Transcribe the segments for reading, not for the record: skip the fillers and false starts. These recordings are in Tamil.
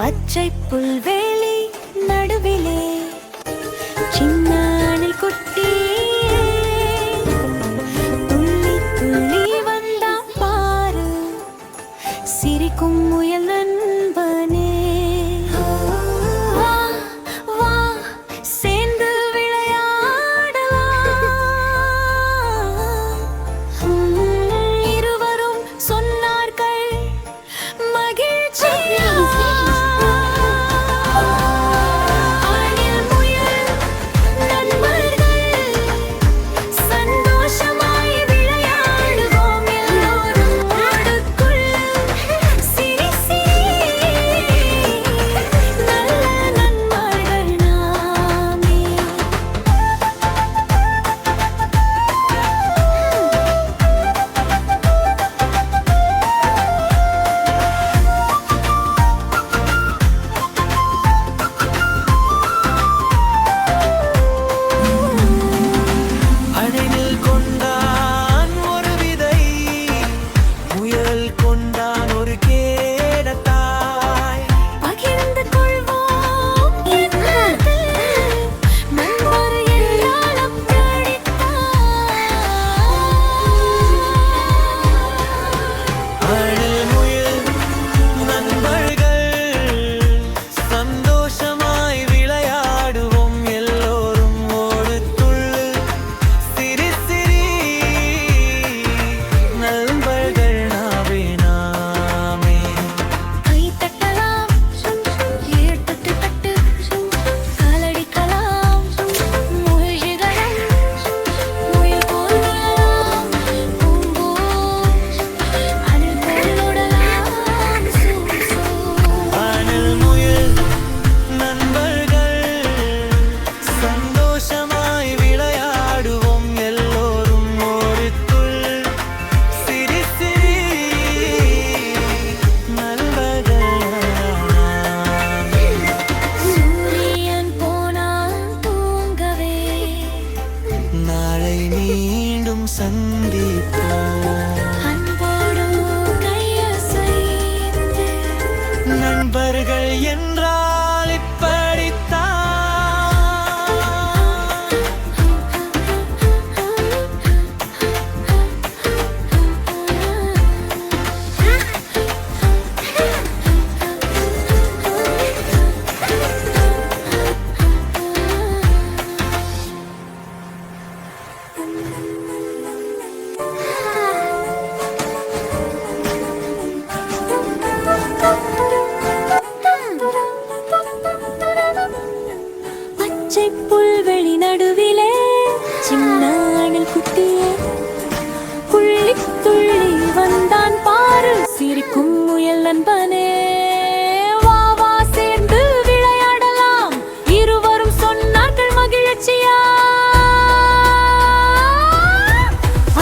பச்சை புல்வெளி நடுவிலே சின்ன அணில் குட்டி துள்ளி துள்ளி வந்தா பாரு சிரிக்கும் முயல் நண்பனே. வா வா சேர்ந்து விளையாடலாம். இருவரும் சொன்னார்கள் மகிழ்ச்சியா. நண்பர்கள் என்றால் இப்படித்தான். பச்சை புல்வெளி நடுவிலே சின்ன அணில் குட்டியே துள்ளி துள்ளி வந்தான் பாரு சிரிக்கும் முயல் நண்பனே. வா வா சேர்ந்து விளையாடலாம். இருவரும் சொன்னார்கள் மகிழ்ச்சியா.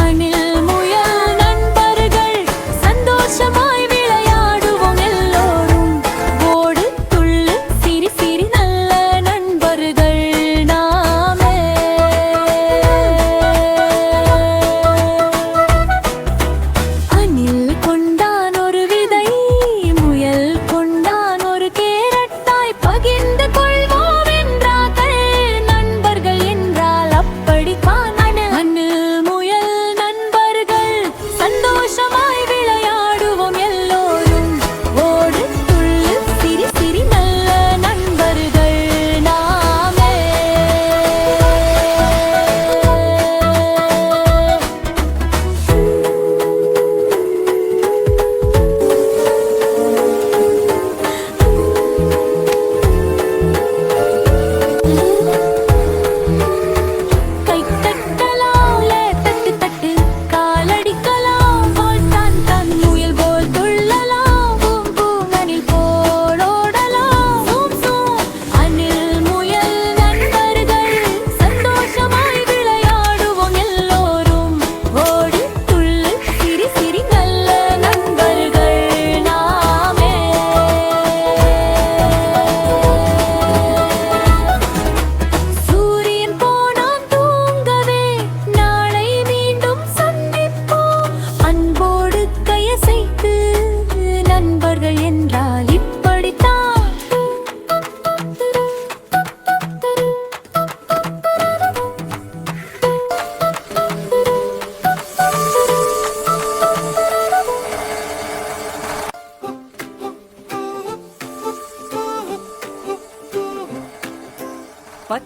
அணில் முயல் நண்பர்கள் சந்தோஷமாய் விளையாடுவோம் எல்லோரும். ஓடு துள்ளு சிரி சிரி நல்ல நண்பர்கள் நாமே. அணில் கொண்டான் ஒரு விதை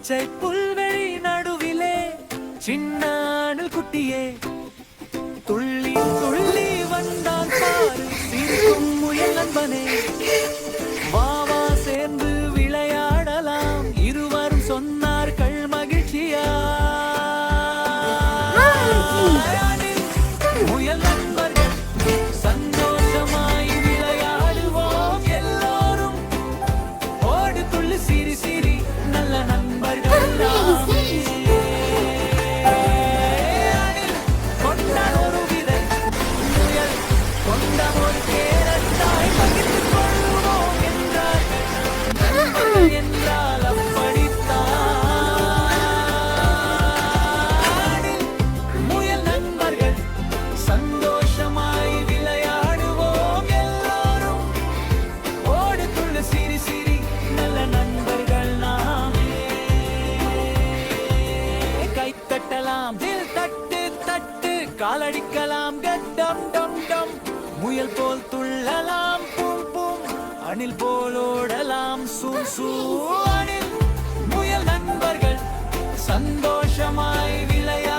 பச்சை புல்வெளி நடுவிலே சின்ன அணில் குட்டியே துள்ளி துள்ளி வந்தான் பாரு சிரிக்கும் முயல் நண்பனே வா வா சேர்ந்து விளையாடலாம் இருவரும் சொன்னார்கள் மகிழ்ச்சியா முயல் நண்பர்கள் சந்தோஷமாய் விளையாடுவோம் எல்லோரும் ஓடு துள்ளி சிரி சிரி நல்ல நண்பர்கள் நாமே. அணில் கொண்டான் ஒரு விதை முயல் கொண்டான் ஒரு கேரட்டாய் பகிர்ந்து கொள்வோம் என்றார்கள் நண்பர்கள் என்றால் அப்படித்தான் அணில் முயல் நண்பர்கள் சந்தோஷமாய் விளையாடுவோம் எல்லோரும் ஓடு துள்ளு சிரி சிரி நல்ல நண்பர்கள் நாமே கை தட்டலாம் தில் தட்டு தட்டு காலடிக்கலாம் கட்டம் டம் டம் முயல் போல் துள்ளலாம் பூம் பூம் அணில் போல் ஓடலாம் சூ சூ அணில் முயல் நண்பர்கள் சந்தோஷமாய் விளையாடுவோம்